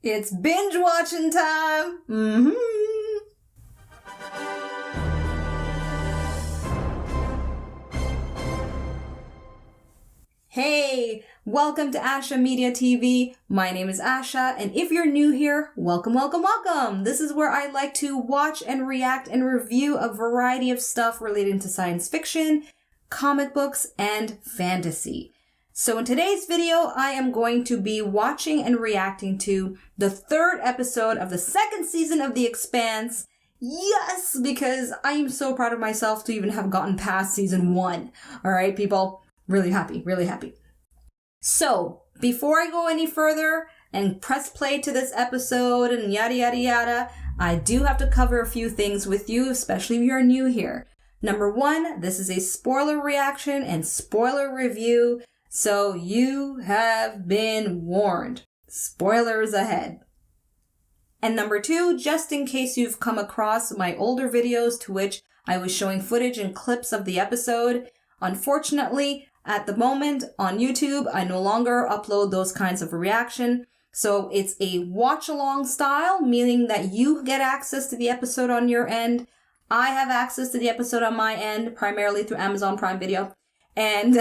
It's binge watching time. Hey, welcome to Asha Media TV. My name is Asha, and if you're new here, welcome, welcome, welcome. This is where I like to watch and react and review a variety of stuff relating to science fiction, comic books, and fantasy. So in today's video, I am going to be watching and reacting to the third episode of the second season of The Expanse. Yes, because I am so proud of myself to even have gotten past season 1. All right, people, really happy, really happy. So before I go any further and press play to this episode and yada, yada, yada, I do have to cover a few things with you, especially if you're new here. Number 1, this is a spoiler reaction and spoiler review. So you have been warned. Spoilers ahead. And number 2, just in case you've come across my older videos to which I was showing footage and clips of the episode, unfortunately, at the moment on YouTube, I no longer upload those kinds of reaction. So it's a watch-along style, meaning that you get access to the episode on your end. I have access to the episode on my end, primarily through Amazon Prime Video. And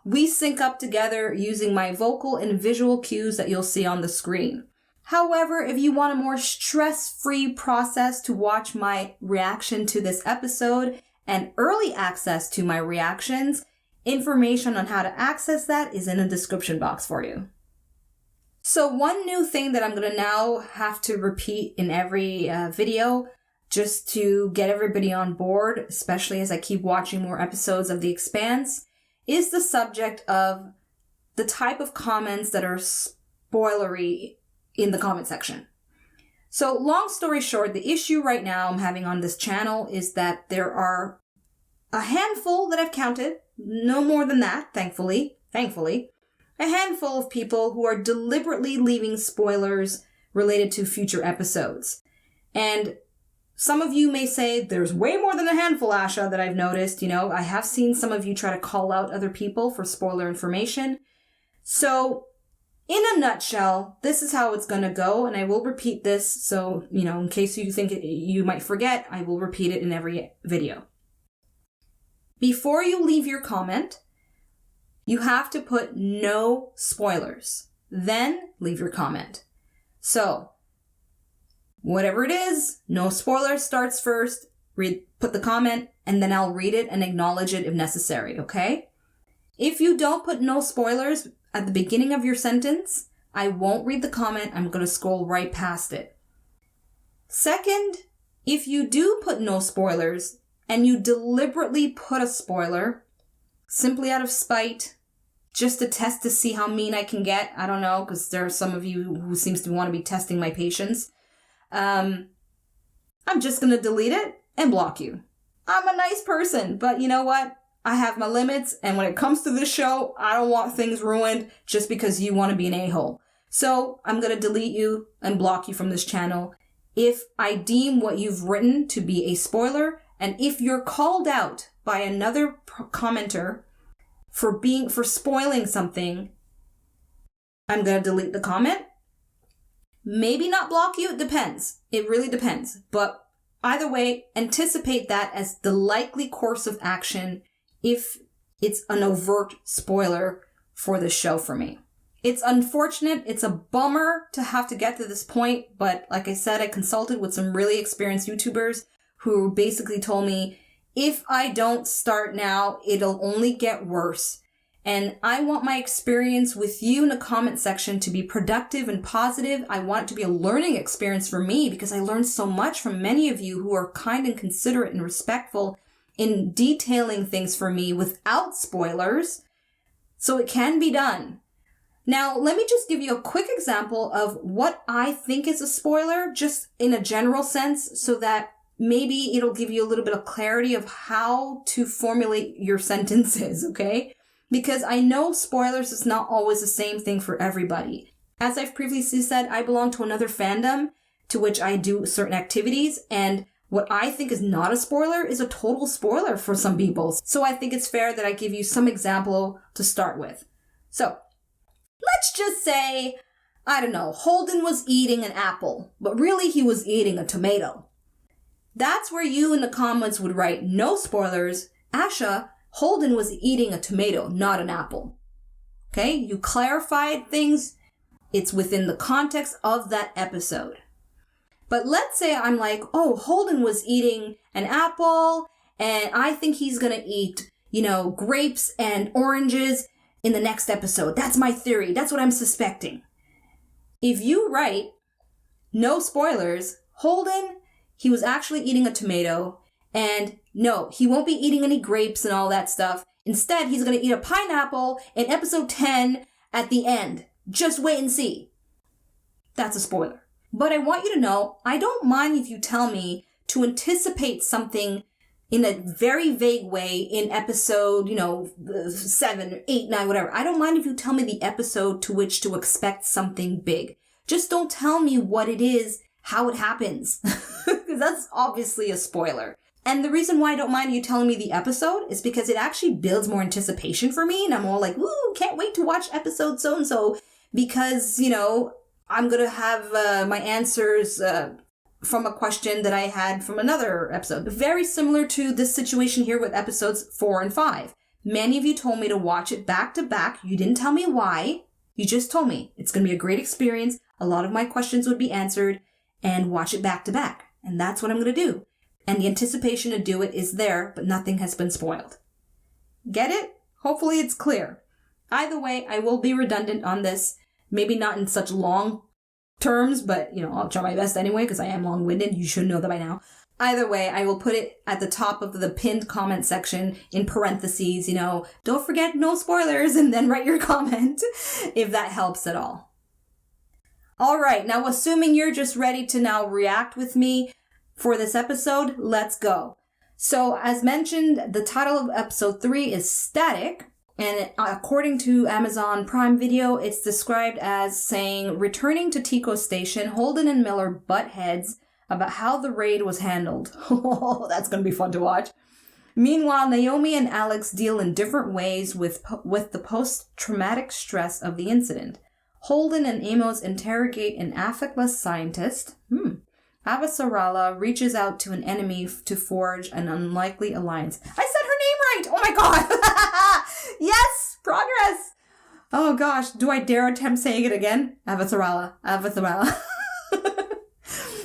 we sync up together using my vocal and visual cues that you'll see on the screen. However, if you want a more stress-free process to watch my reaction to this episode and early access to my reactions, information on how to access that is in the description box for you. So one new thing that I'm going to now have to repeat in every video, just to get everybody on board, especially as I keep watching more episodes of The Expanse, is the subject of the type of comments that are spoilery in the comment section. So long story short, the issue right now I'm having on this channel is that there are a handful that I've counted, no more than that, thankfully, a handful of people who are deliberately leaving spoilers related to future episodes. And some of you may say, there's way more than a handful, Asha, that I've noticed. You know, I have seen some of you try to call out other people for spoiler information. So, in a nutshell, this is how it's going to go, and I will repeat this. So, you know, in case you think you might forget, I will repeat it in every video. Before you leave your comment, you have to put no spoilers. Then leave your comment. So, whatever it is, no spoilers starts first, put the comment, and then I'll read it and acknowledge it if necessary, okay? If you don't put no spoilers at the beginning of your sentence, I won't read the comment, I'm going to scroll right past it. Second, if you do put no spoilers, and you deliberately put a spoiler, simply out of spite, just to test to see how mean I can get, I don't know, because there are some of you who seems to want to be testing my patience, I'm just going to delete it and block you. I'm a nice person, but you know what? I have my limits, and when it comes to this show, I don't want things ruined just because you want to be an a-hole. So I'm going to delete you and block you from this channel if I deem what you've written to be a spoiler, and if you're called out by another commenter for spoiling something, I'm going to delete the comment. Maybe not block you, it depends. It really depends. But either way, anticipate that as the likely course of action if it's an overt spoiler for the show for me. It's unfortunate, it's a bummer to have to get to this point, but like I said, I consulted with some really experienced YouTubers who basically told me, if I don't start now, it'll only get worse. And I want my experience with you in the comment section to be productive and positive. I want it to be a learning experience for me because I learned so much from many of you who are kind and considerate and respectful in detailing things for me without spoilers. So it can be done. Now, let me just give you a quick example of what I think is a spoiler, just in a general sense, so that maybe it'll give you a little bit of clarity of how to formulate your sentences, okay? Because I know spoilers is not always the same thing for everybody. As I've previously said, I belong to another fandom to which I do certain activities, and what I think is not a spoiler is a total spoiler for some people. So I think it's fair that I give you some example to start with. So let's just say I don't know, Holden was eating an apple, but really he was eating a tomato. That's where you in the comments would write, no spoilers, Asha, Holden was eating a tomato, not an apple. Okay, you clarified things. It's within the context of that episode. But let's say I'm like, oh, Holden was eating an apple and I think he's going to eat, grapes and oranges in the next episode. That's my theory. That's what I'm suspecting. If you write, no spoilers, Holden, he was actually eating a tomato, and no, he won't be eating any grapes and all that stuff. Instead, he's going to eat a pineapple in episode 10 at the end. Just wait and see. That's a spoiler. But I want you to know, I don't mind if you tell me to anticipate something in a very vague way in episode, 7, 8, 9, whatever. I don't mind if you tell me the episode to which to expect something big. Just don't tell me what it is, how it happens. Because that's obviously a spoiler. And the reason why I don't mind you telling me the episode is because it actually builds more anticipation for me. And I'm all like, woo, can't wait to watch episode so-and-so. Because, I'm going to have my answers from a question that I had from another episode. Very similar to this situation here with episodes 4 and 5. Many of you told me to watch it back to back. You didn't tell me why. You just told me it's going to be a great experience. A lot of my questions would be answered, and watch it back to back. And that's what I'm going to do. And the anticipation to do it is there, but nothing has been spoiled. Get it? Hopefully it's clear. Either way, I will be redundant on this. Maybe not in such long terms, but, I'll try my best anyway, because I am long-winded. You should know that by now. Either way, I will put it at the top of the pinned comment section in parentheses, don't forget no spoilers, and then write your comment if that helps at all. All right, now assuming you're just ready to now react with me for this episode, let's go. So as mentioned, the title of episode 3 is Static. And according to Amazon Prime Video, it's described as saying, returning to Tycho Station, Holden and Miller butt heads about how the raid was handled. Oh, that's going to be fun to watch. Meanwhile, Naomi and Alex deal in different ways with the post-traumatic stress of the incident. Holden and Amos interrogate an affectless scientist. Avasarala reaches out to an enemy to forge an unlikely alliance. I said her name right! Oh my god! Yes! Progress! Oh gosh, do I dare attempt saying it again? Avasarala.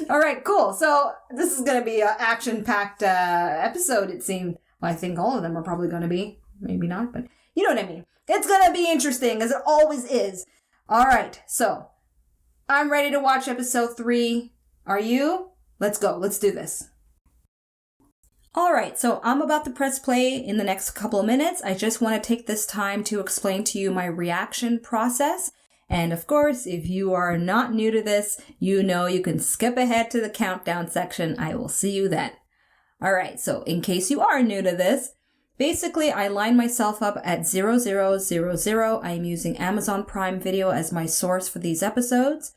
Alright, cool. So, this is gonna be an action-packed episode, it seemed. Well, I think all of them are probably gonna be. Maybe not, but you know what I mean. It's gonna be interesting, as it always is. Alright, so, I'm ready to watch episode 3. Are you? Let's go. Let's do this. All right, so I'm about to press play in the next couple of minutes. I just want to take this time to explain to you my reaction process. And of course, if you are not new to this, you can skip ahead to the countdown section. I will see you then. All right, so in case you are new to this, basically I line myself up at 0000. I'm using Amazon Prime Video as my source for these episodes.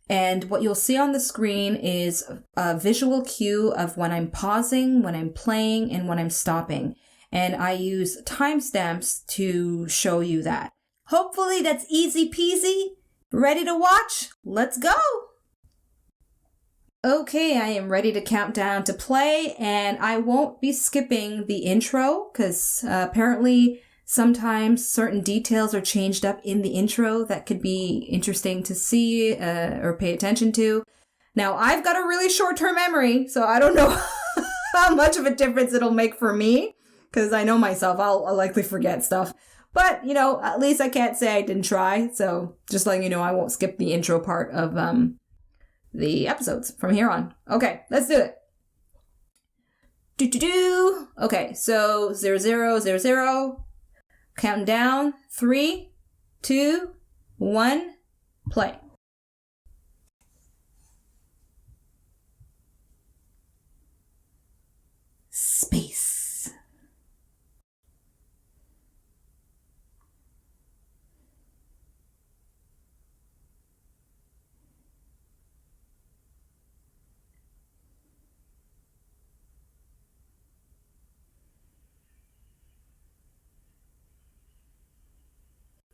And what you'll see on the screen is a visual cue of when I'm pausing, when I'm playing, and when I'm stopping. And I use timestamps to show you that. Hopefully that's easy peasy. Ready to watch? Let's go! Okay, I am ready to count down to play, and I won't be skipping the intro, because apparently sometimes certain details are changed up in the intro that could be interesting to see or pay attention to. Now, I've got a really short-term memory, so I don't know how much of a difference it'll make for me, because I know myself, I'll likely forget stuff. But, at least I can't say I didn't try, so just letting you know I won't skip the intro part of the episodes from here on. Okay, let's do it. Okay, so 0000. Counting down. 3, 2, 1, play. Space.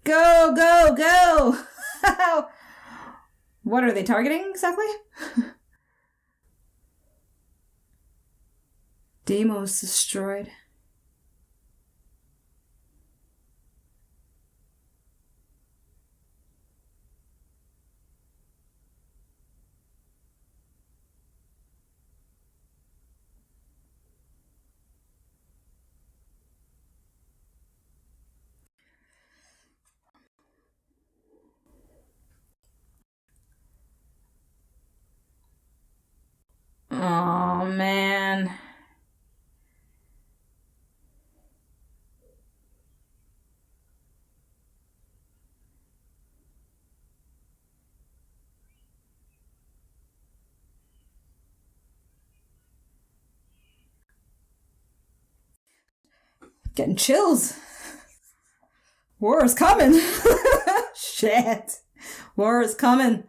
Go, go, go! What are they targeting exactly? Deimos destroyed. Oh man. Getting chills. War is coming. Shit. War is coming.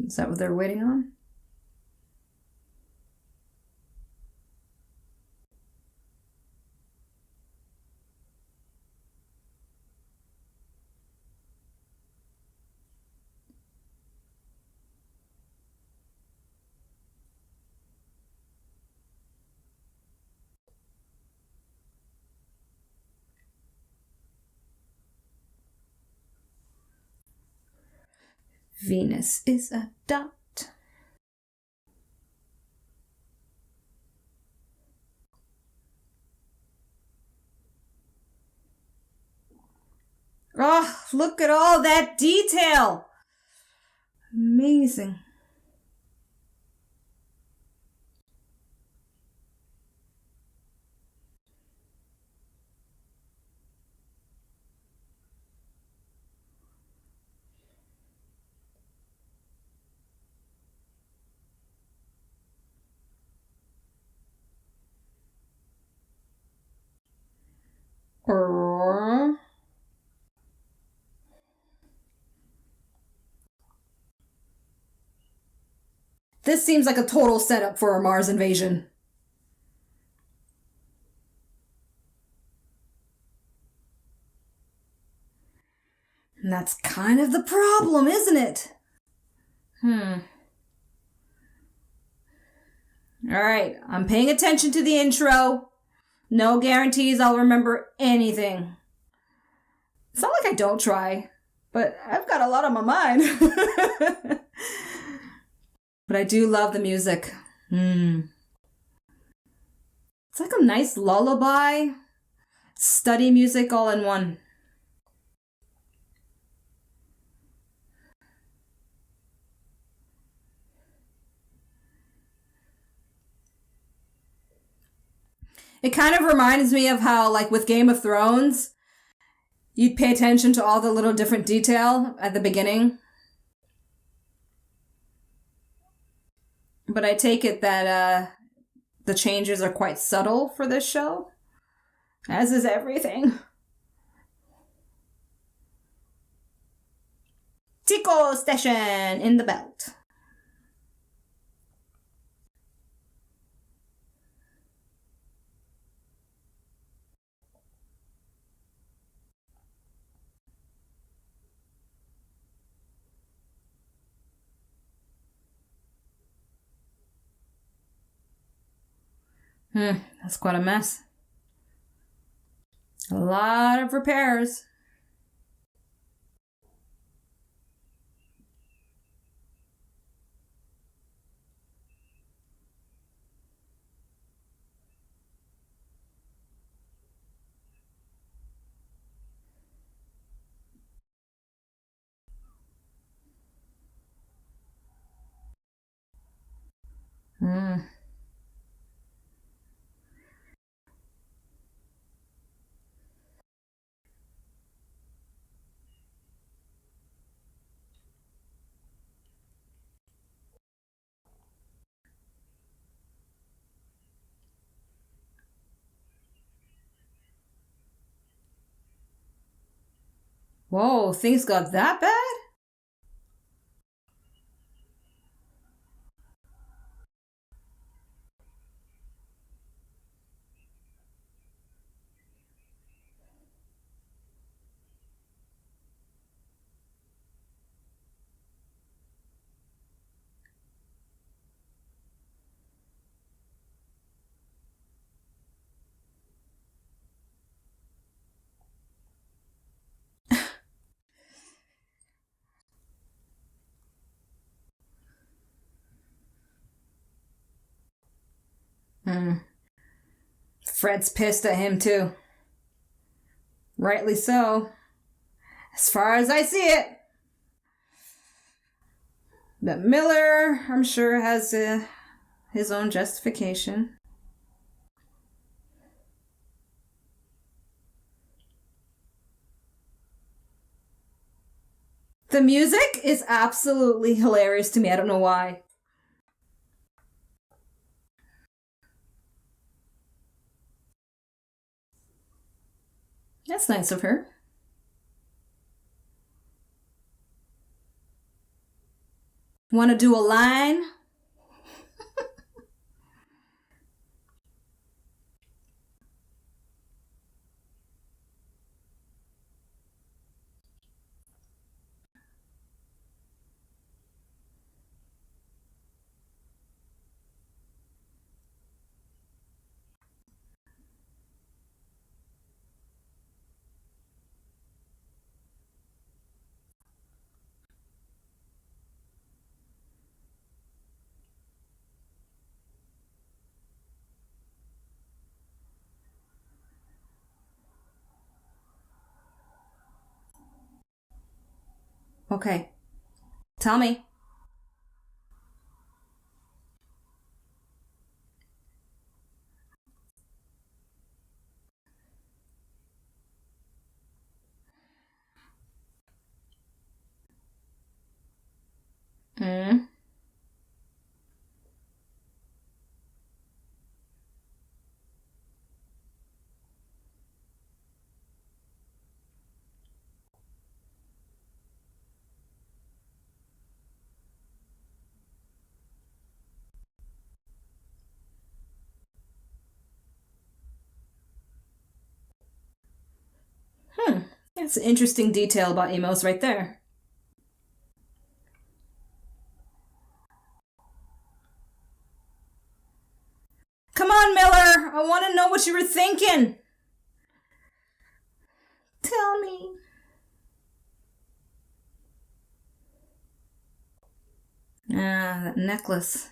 Is that what they're waiting on? Venus is a dot. Oh, look at all that detail. Amazing. This seems like a total setup for a Mars invasion. And that's kind of the problem, isn't it? Alright, I'm paying attention to the intro. No guarantees I'll remember anything. It's not like I don't try, but I've got a lot on my mind. But I do love the music. It's like a nice lullaby, study music all in one. It kind of reminds me of how, like with Game of Thrones, you'd pay attention to all the little different detail at the beginning. But I take it that the changes are quite subtle for this show, as is everything. Tycho station in the belt. That's quite a mess. A lot of repairs. Whoa, things got that bad? Fred's pissed at him too. Rightly so. As far as I see it. But Miller, I'm sure, has his own justification. The music is absolutely hilarious to me. I don't know why. That's nice of her. Want to do a line? Okay. Tell me. Hmm. That's an interesting detail about Amos right there. Come on, Miller! I want to know what you were thinking! Tell me. Ah, that necklace.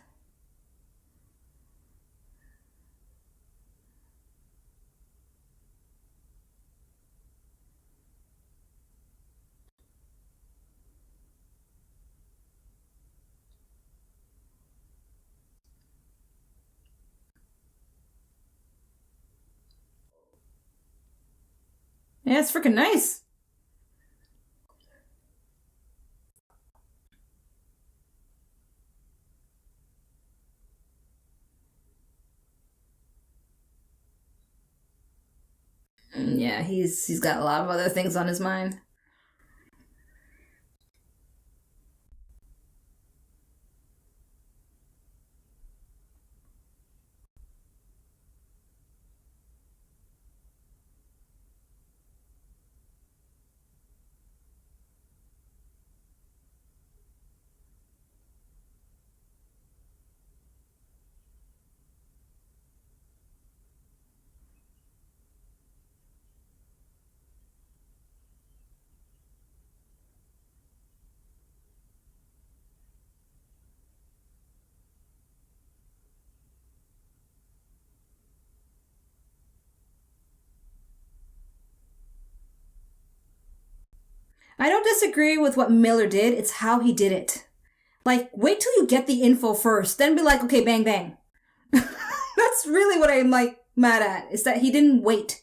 Yeah, it's freaking nice. Yeah, he's got a lot of other things on his mind. I don't disagree with what Miller did, it's how he did it. Like, wait till you get the info first, then be like, okay, bang, bang. That's really what I'm, like, mad at, is that he didn't wait.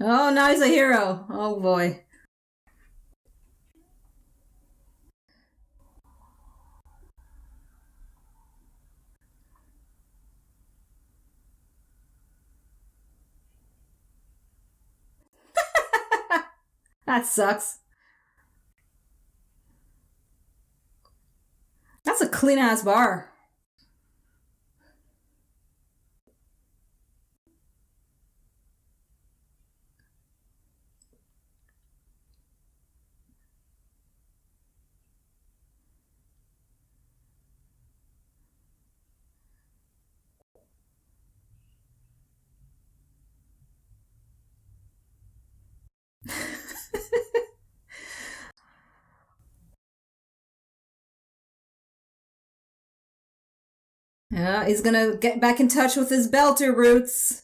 Oh, now he's a hero. Oh, boy. That sucks. That's a clean-ass bar. Yeah, he's gonna get back in touch with his belter roots.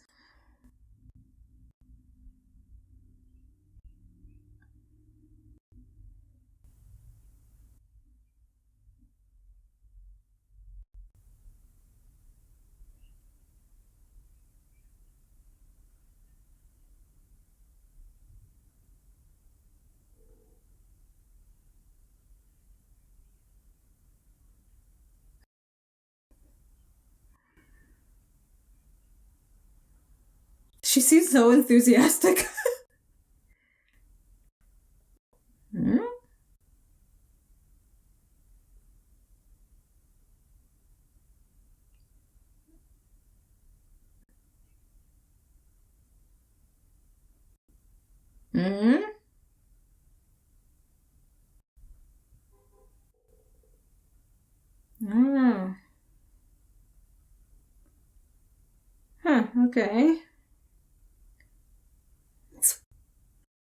She seems so enthusiastic. Hmm? Hmm? Oh. Huh, okay.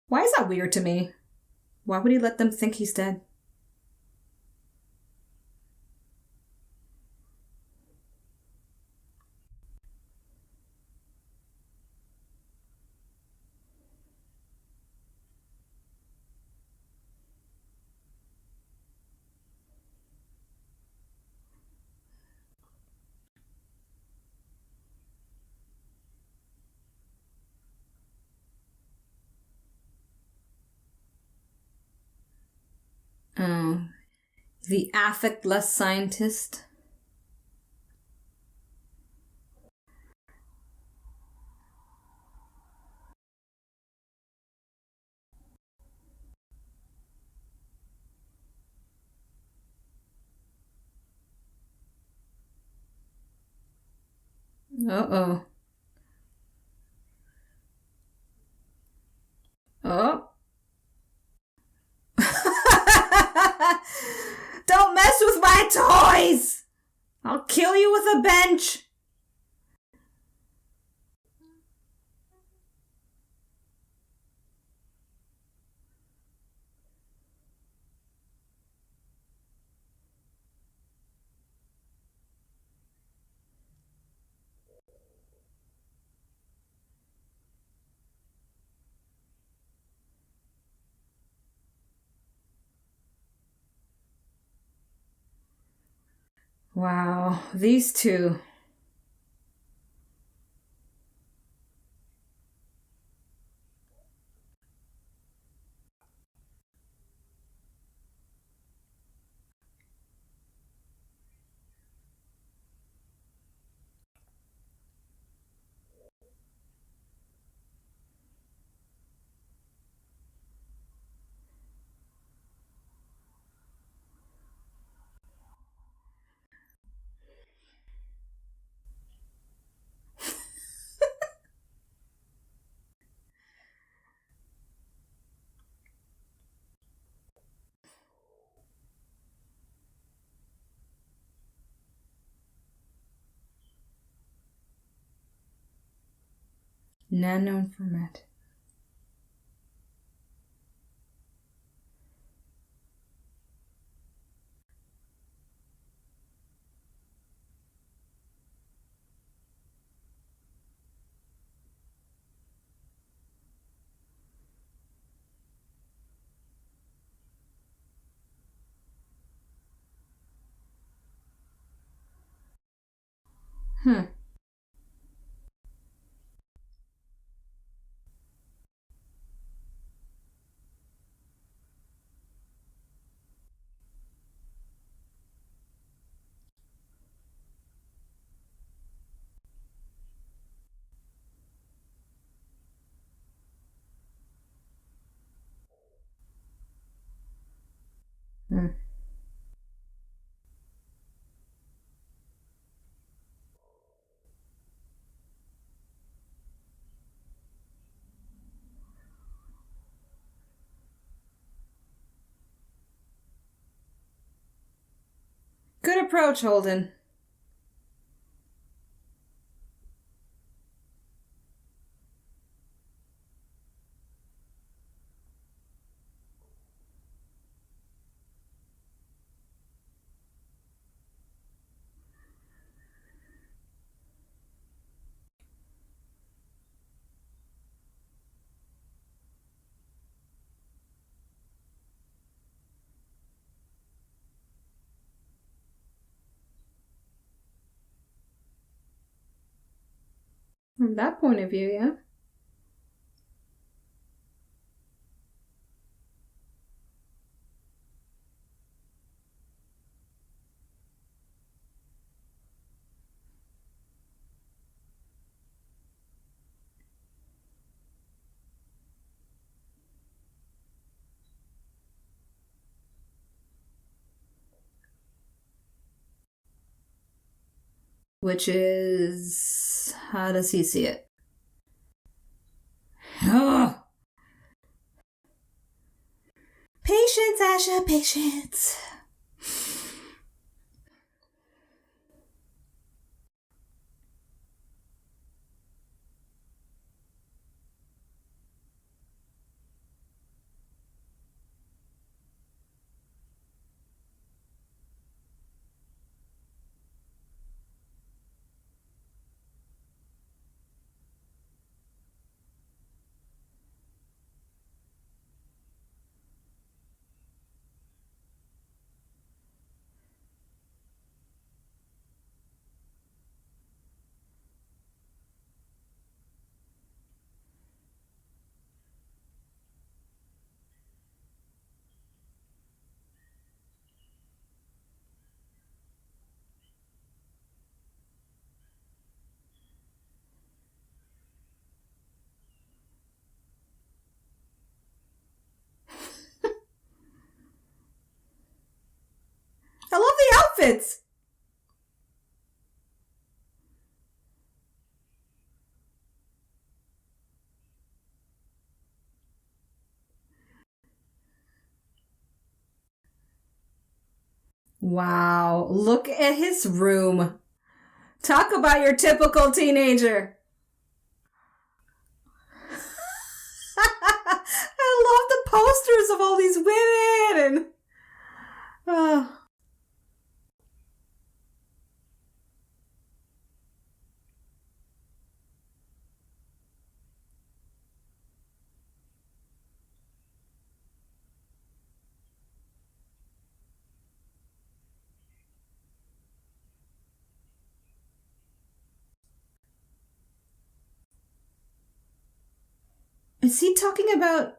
Why is that weird to me? Why would he let them think he's dead? Oh. The affectless scientist. Uh-oh. Oh. Don't mess with my toys! I'll kill you with a bench! Wow, these two. Nano-informant. Hmm. Hmm. Good approach, Holden. From that point of view, yeah. Which is, how does he see it? Oh. Patience, Asha, patience. I love the outfits. Wow, look at his room. Talk about your typical teenager. I love the posters of all these women and is he talking about...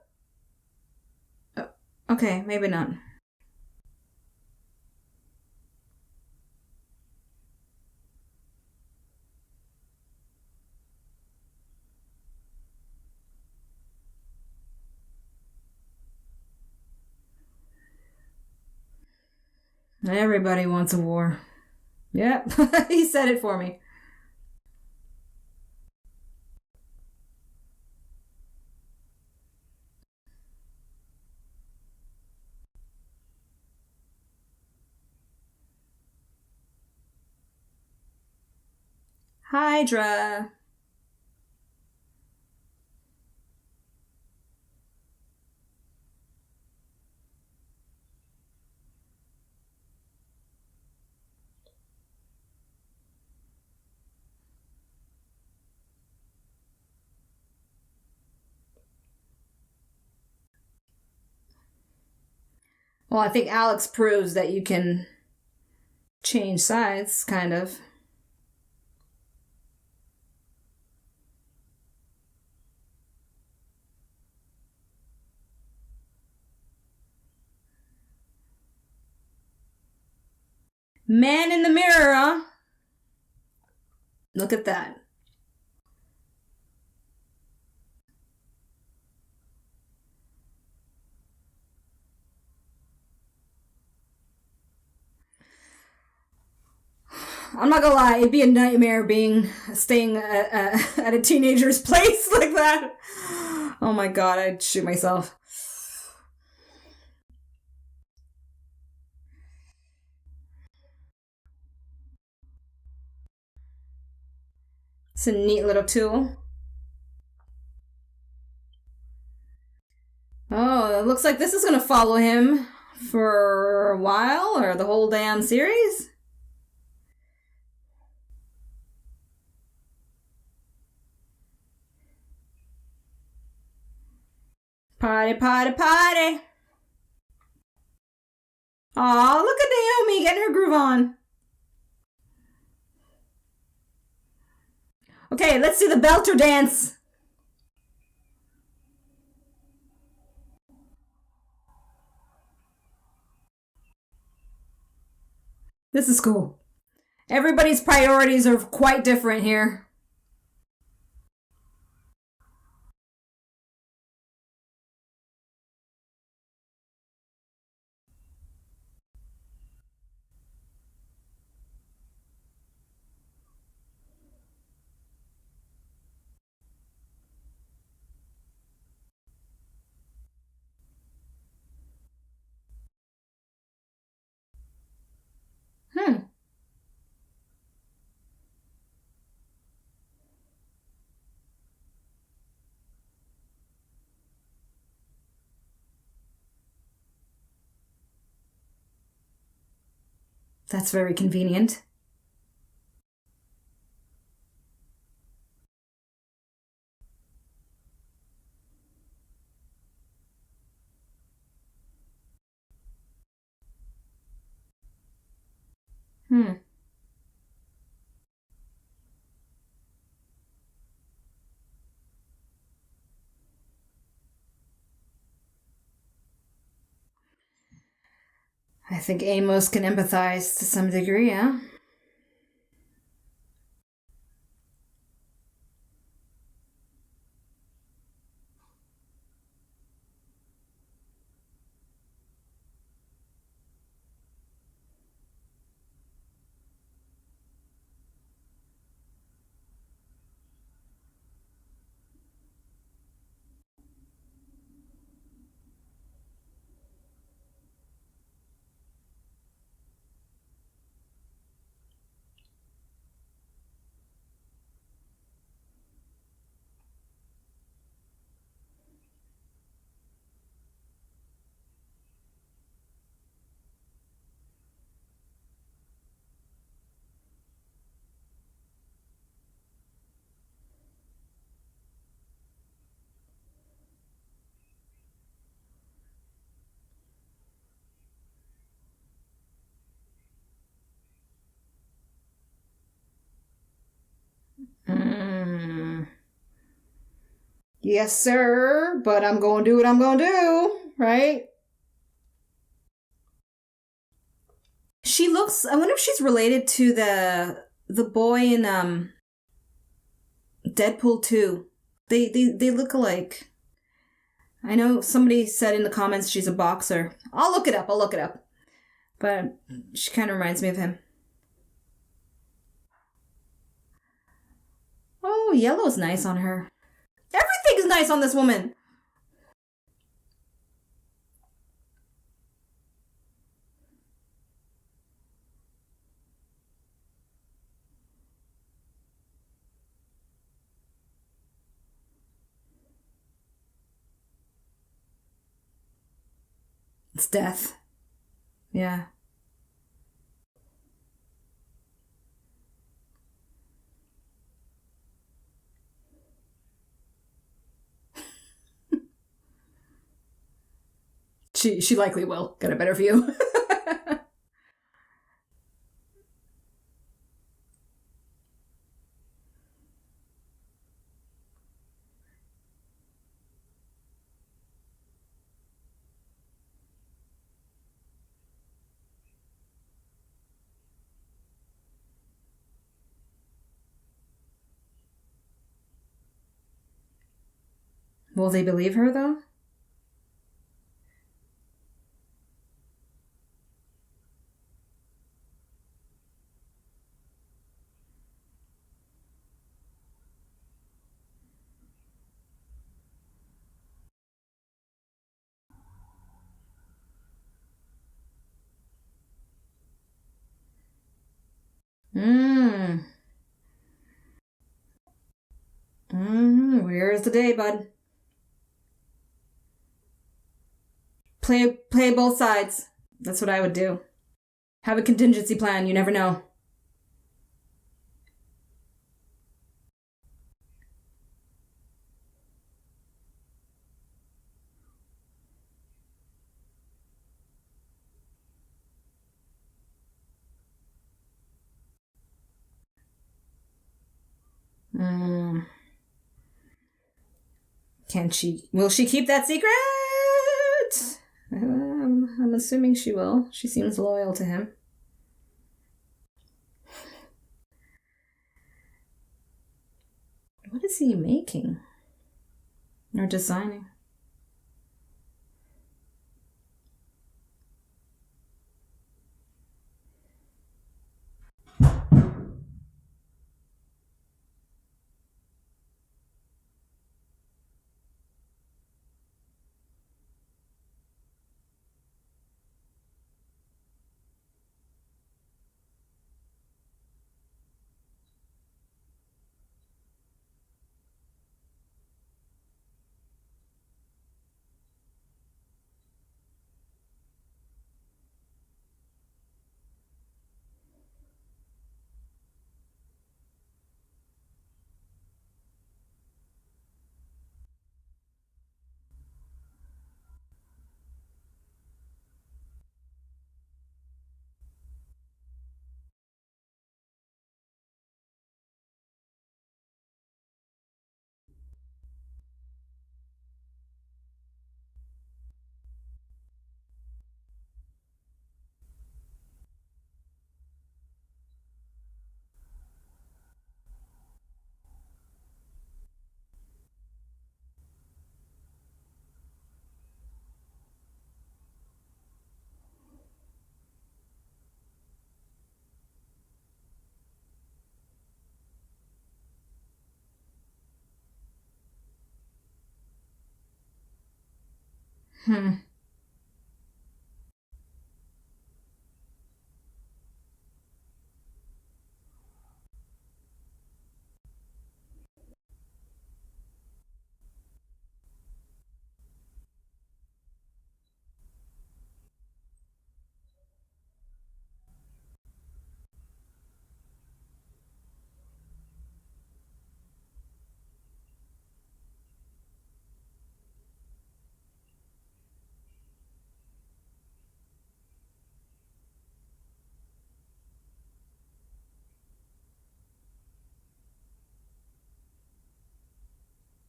Okay, maybe not. Everybody wants a war. Yep, he said it for me. Hydra. Well, I think Alex proves that you can change sides, kind of. Man in the mirror, huh? Look at that. I'm not gonna lie, it'd be a nightmare staying at a teenager's place like that. Oh my god, I'd shoot myself. It's a neat little tool. Oh, it looks like this is gonna follow him for a while, or the whole damn series. Party, party, party. Aw, look at Naomi getting her groove on. Okay, let's do the belter dance. This is cool. Everybody's priorities are quite different here. That's very convenient. I think Amos can empathize to some degree, yeah? Yes, sir, but I'm gonna do what I'm gonna do, right? She looks, I wonder if she's related to the boy in Deadpool 2. They look alike. I know somebody said in the comments she's a boxer. I'll look it up. But she kind of reminds me of him. Oh, yellow's nice on her. Everything's nice on this woman. It's death. Yeah. She likely will get a better view. Will they believe her, though? Where's the day, bud? Play both sides. That's what I would do. Have a contingency plan, you never know. Will she keep that secret? I'm assuming she will. She seems loyal to him. What is he making? Or designing?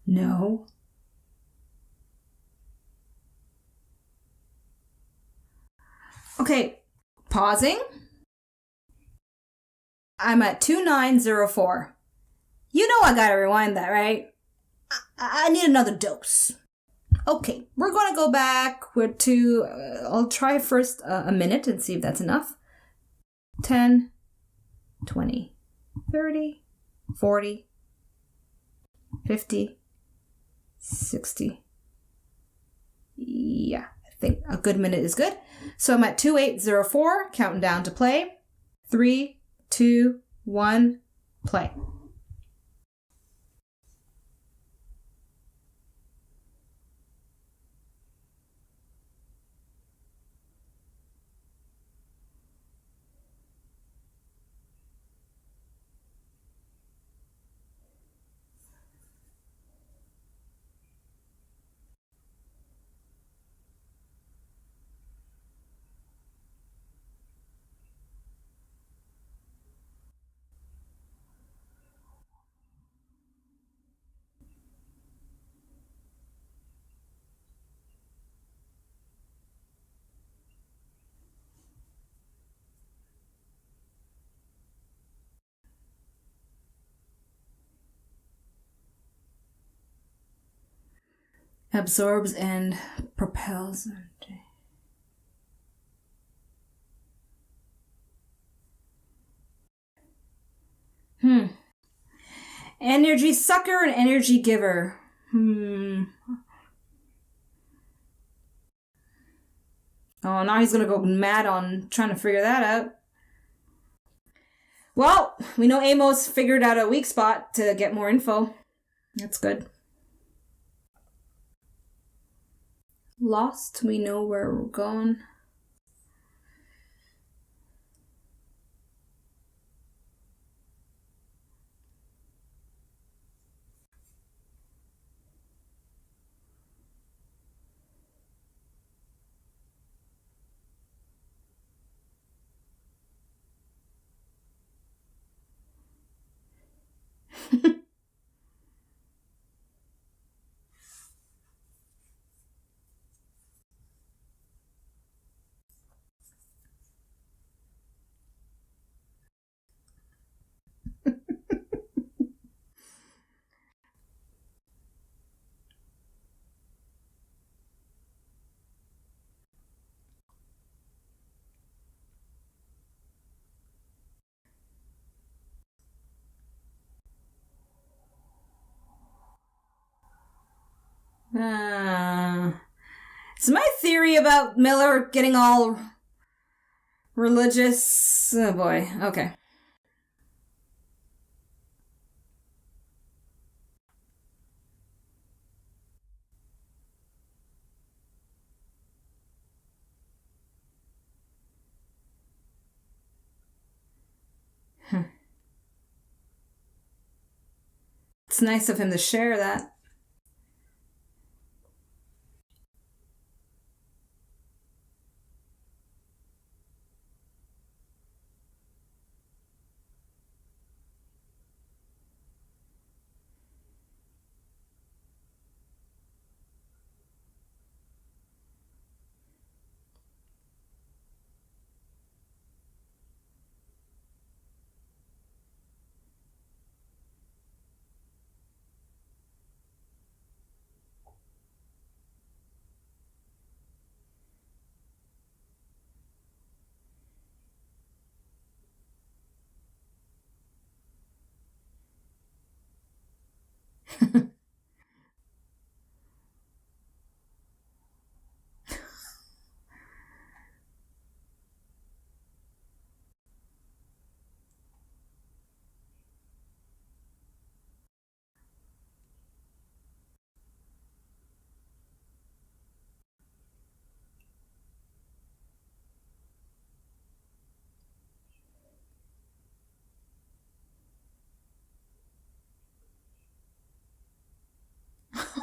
No. Okay, pausing. I'm at 2904. You know I gotta rewind that, right? I need another dose. Okay, we're gonna go back to, I'll try first a minute and see if that's enough. 10, 20, 30, 40, 50, 60. Yeah, I think a good minute is good. So I'm at 2804, counting down to play. 3, 2, 1, play. Absorbs and propels. Energy sucker and energy giver. Oh, now he's gonna go mad on trying to figure that out. Well, we know Amos figured out a weak spot to get more info. That's good. Lost, we know where we're going. It's my theory about Miller getting all religious. Oh boy. Okay. It's nice of him to share that.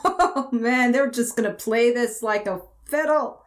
Oh man, they're just gonna play this like a fiddle.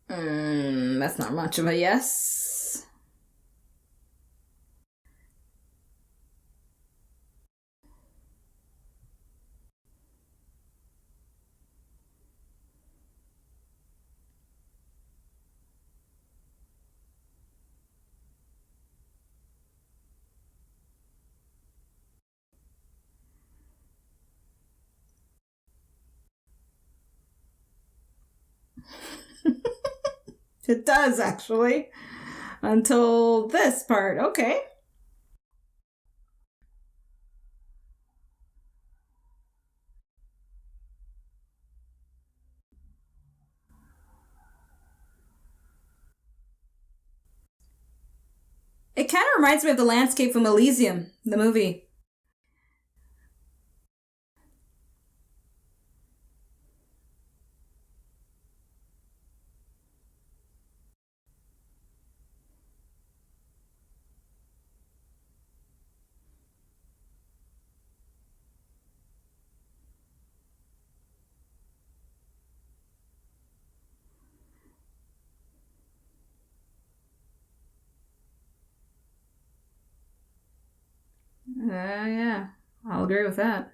That's not much of a yes. It does, actually. Until this part. Okay. It kind of reminds me of the landscape from Elysium, the movie. Yeah, I'll agree with that.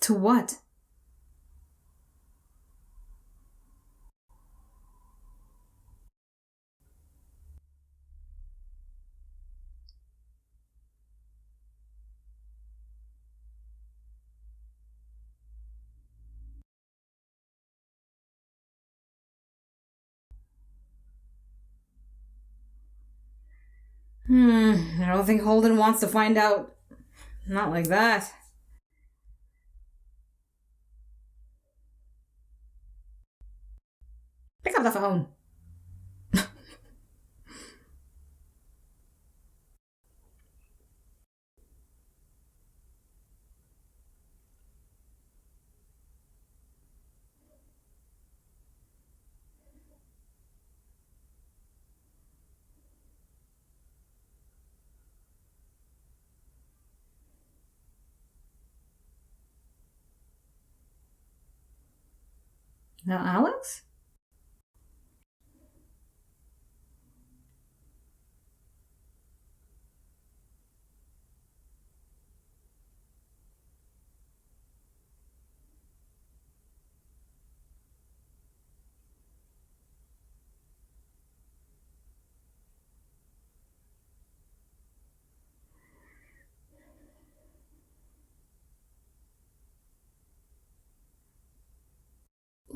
To what? I don't think Holden wants to find out. Not like that. Pick up the phone. Now, Alex?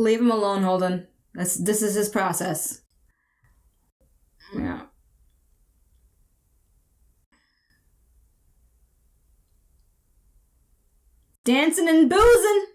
Leave him alone, Holden. This is his process. Yeah. Dancing and boozing.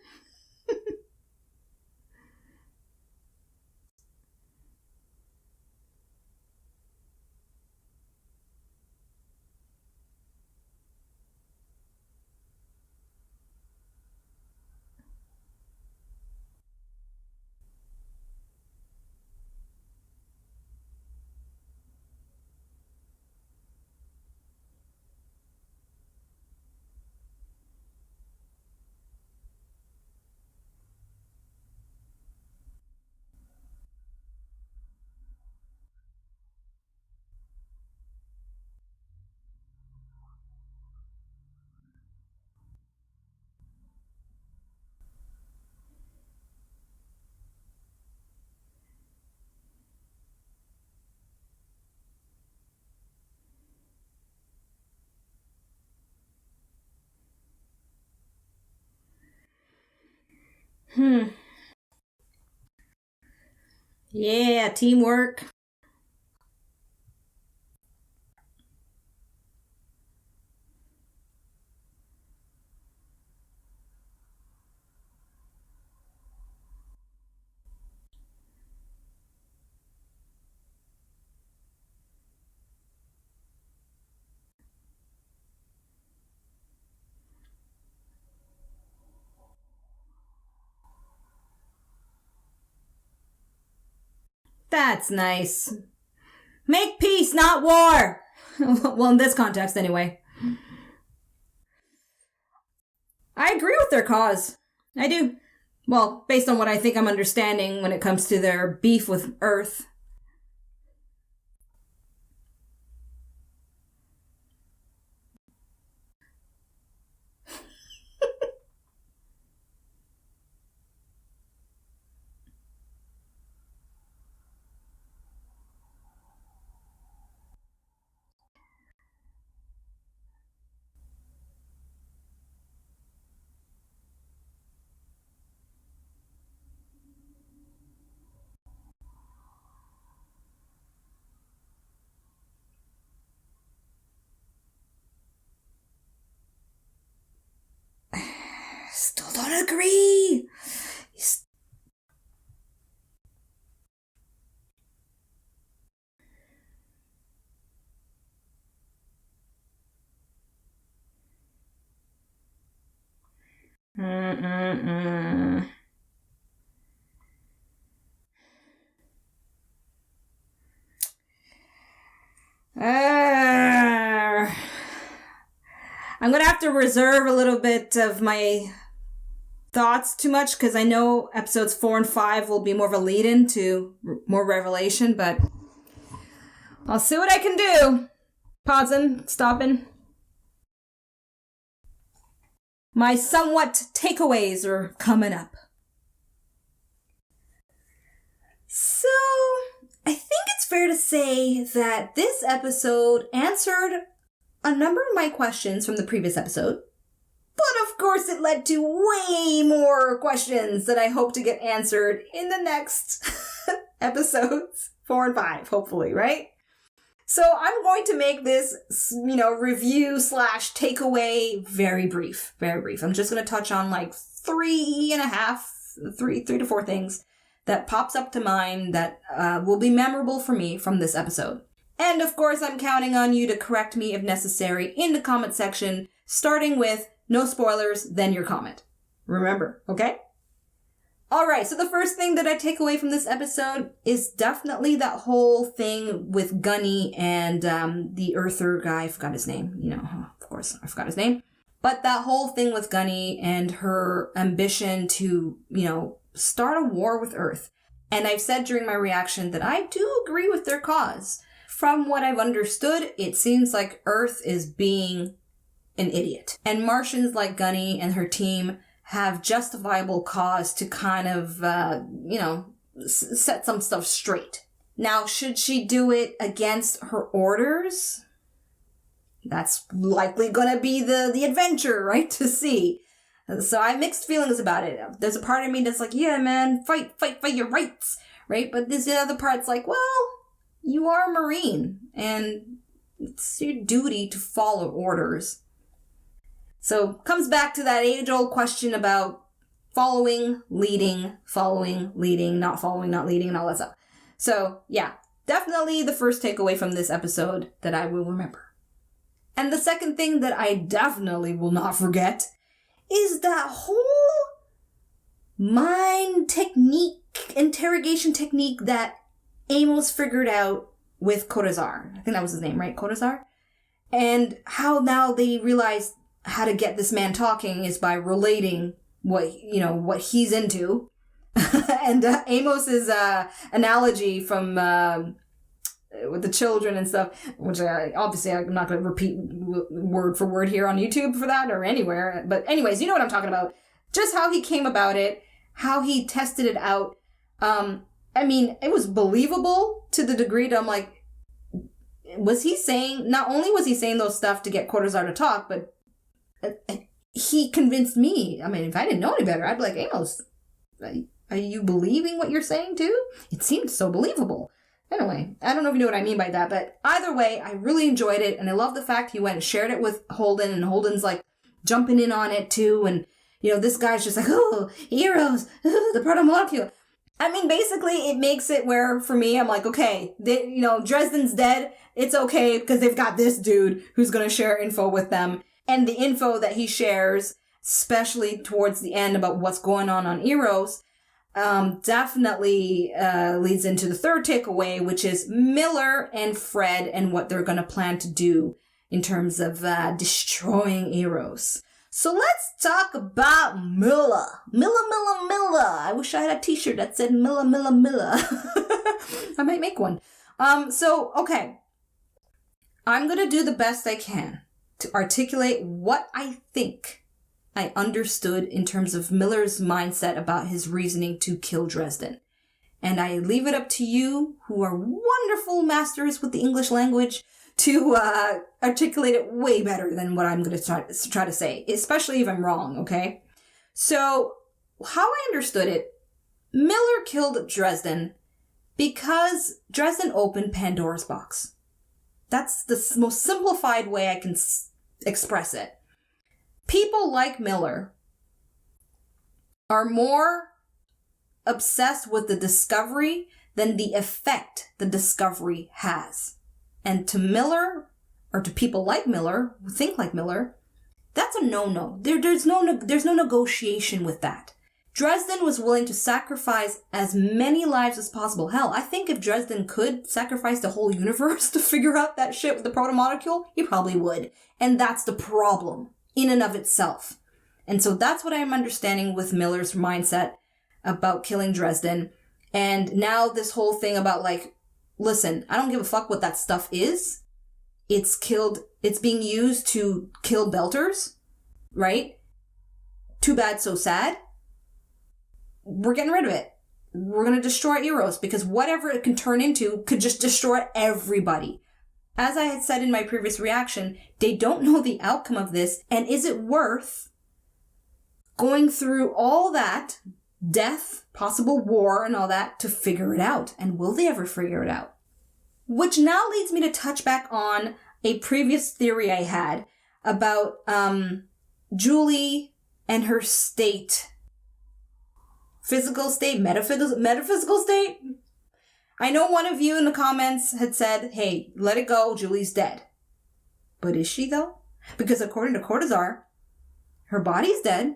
Yeah, teamwork. That's nice. Make peace, not war! Well, in this context, anyway. I agree with their cause. I do. Well, based on what I think I'm understanding when it comes to their beef with Earth. Still don't agree. I'm gonna have to reserve a little bit of my thoughts too much because I know episodes 4 and 5 will be more of a lead-in to more revelation, but I'll see what I can do. Pausing, stopping. My somewhat takeaways are coming up. So, I think it's fair to say that this episode answered a number of my questions from the previous episode. But of course it led to way more questions that I hope to get answered in the next episodes 4 and 5, hopefully, right? So I'm going to make this, review / takeaway very brief. Very brief. I'm just going to touch on like 3 to 4 things that pops up to mind that will be memorable for me from this episode. And of course, I'm counting on you to correct me if necessary in the comment section, starting with no spoilers, then your comment. Remember, okay? All right, so the first thing that I take away from this episode is definitely that whole thing with Gunny and the Earther guy. I forgot his name. Of course, I forgot his name. But that whole thing with Gunny and her ambition to, start a war with Earth. And I've said during my reaction that I do agree with their cause. From what I've understood, it seems like Earth is being an idiot. And Martians like Gunny and her team have justifiable cause to kind of, set some stuff straight. Now, should she do it against her orders? That's likely gonna be the adventure, right, to see. So I have mixed feelings about it. There's a part of me that's like, yeah, man, fight your rights, right? But there's the other part's like, well, you are a Marine, and it's your duty to follow orders. So comes back to that age-old question about following, leading, not following, not leading, and all that stuff. So, yeah, definitely the first takeaway from this episode that I will remember. And the second thing that I definitely will not forget is that whole mind technique, interrogation technique that Amos figured out with Kodazar. I think that was his name, right? Kodazar? And how now they realized how to get this man talking is by relating what he's into. And Amos's analogy from with the children and stuff, which obviously I'm not going to repeat word for word here on YouTube for that or anywhere. But anyways, you know what I'm talking about. Just how he came about it, how he tested it out. It was believable to the degree that I'm like, not only was he saying those stuff to get Kodazar to talk, but he convinced me. I mean, if I didn't know any better, I'd be like, Amos, are you believing what you're saying too? It seemed so believable. Anyway, I don't know if you know what I mean by that, but either way, I really enjoyed it, and I love the fact he went and shared it with Holden, and Holden's like jumping in on it too, and this guy's just like, oh, heroes, the protomolecule. I mean, basically, it makes it where, for me, I'm like, okay, Dresden's dead, it's okay, because they've got this dude who's going to share info with them. And the info that he shares, especially towards the end about what's going on Eros, definitely leads into the third takeaway, which is Miller and Fred and what they're going to plan to do in terms of destroying Eros. So let's talk about Miller. Miller. I wish I had a t-shirt that said Miller. I might make one. Okay. I'm going to do the best I can to articulate what I think I understood in terms of Miller's mindset about his reasoning to kill Dresden. And I leave it up to you, who are wonderful masters with the English language, to articulate it way better than what I'm going to try to say, especially if I'm wrong, okay? So, how I understood it, Miller killed Dresden because Dresden opened Pandora's box. That's the most simplified way I can express it. People like Miller are more obsessed with the discovery than the effect the discovery has. And to Miller, or to people like Miller, who think like Miller, that's a no-no. There's no negotiation with that. Dresden was willing to sacrifice as many lives as possible. Hell, I think if Dresden could sacrifice the whole universe to figure out that shit with the protomolecule, he probably would. And that's the problem in and of itself. And so that's what I'm understanding with Miller's mindset about killing Dresden. And now this whole thing about like, listen, I don't give a fuck what that stuff is. It's being used to kill Belters, right? Too bad, so sad. We're getting rid of it. We're going to destroy Eros because whatever it can turn into could just destroy everybody. As I had said in my previous reaction, they don't know the outcome of this, and is it worth going through all that, death, possible war, and all that, to figure it out? And will they ever figure it out? Which now leads me to touch back on a previous theory I had about Julie and her state. Physical state, metaphysical state. I know one of you in the comments had said, hey, let it go, Julie's dead. But is she though? Because according to Cortazar, her body's dead,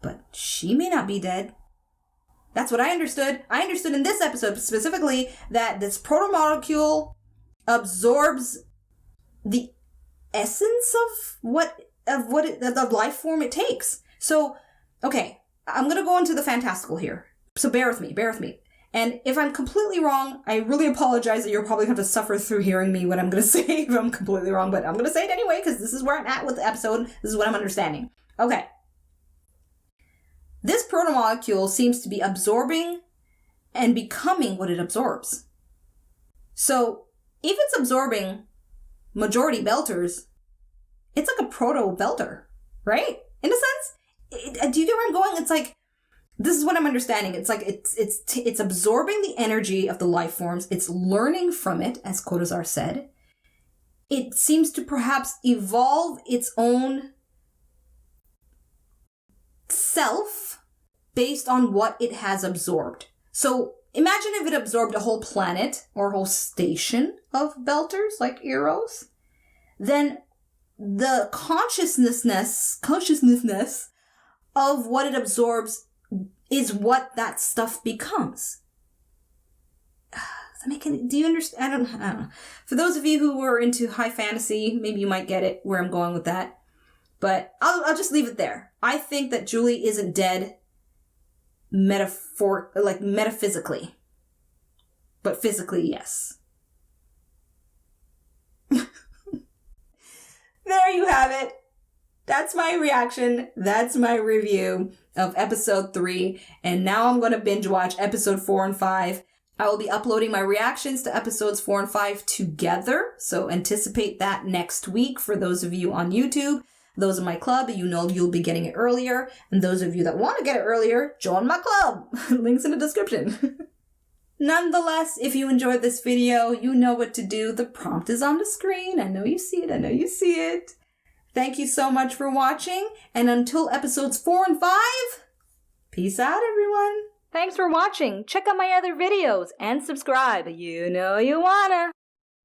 but she may not be dead. That's what I understood. I understood in this episode specifically that this protomolecule absorbs the essence of life form it takes. So, okay, I'm going to go into the fantastical here. So bear with me. And if I'm completely wrong, I really apologize that you're probably going to suffer through hearing me what I'm going to say if I'm completely wrong, but I'm going to say it anyway because this is where I'm at with the episode. This is what I'm understanding. Okay. This protomolecule seems to be absorbing and becoming what it absorbs. So if it's absorbing majority belters, it's like a proto-belter, right? In a sense? Do you get where I'm going? It's like, this is what I'm understanding. It's like it's absorbing the energy of the life forms. It's learning from it, as Cortazar said. It seems to perhaps evolve its own self based on what it has absorbed. So imagine if it absorbed a whole planet or a whole station of belters like Eros, then the consciousness of what it absorbs is what that stuff becomes. Do you understand? I don't know. For those of you who were into high fantasy, maybe you might get it where I'm going with that. But I'll just leave it there. I think that Julie isn't dead metaphysically. But physically, yes. There you have it. That's my reaction. That's my review of episode 3. And now I'm going to binge watch episode 4 and 5. I will be uploading my reactions to episodes 4 and 5 together. So anticipate that next week for those of you on YouTube. Those in my club, you know you'll be getting it earlier. And those of you that want to get it earlier, join my club. Links in the description. Nonetheless, if you enjoyed this video, you know what to do. The prompt is on the screen. I know you see it. Thank you so much for watching. And until episodes 4 and 5, peace out, everyone. Thanks for watching. Check out my other videos and subscribe. You know you wanna.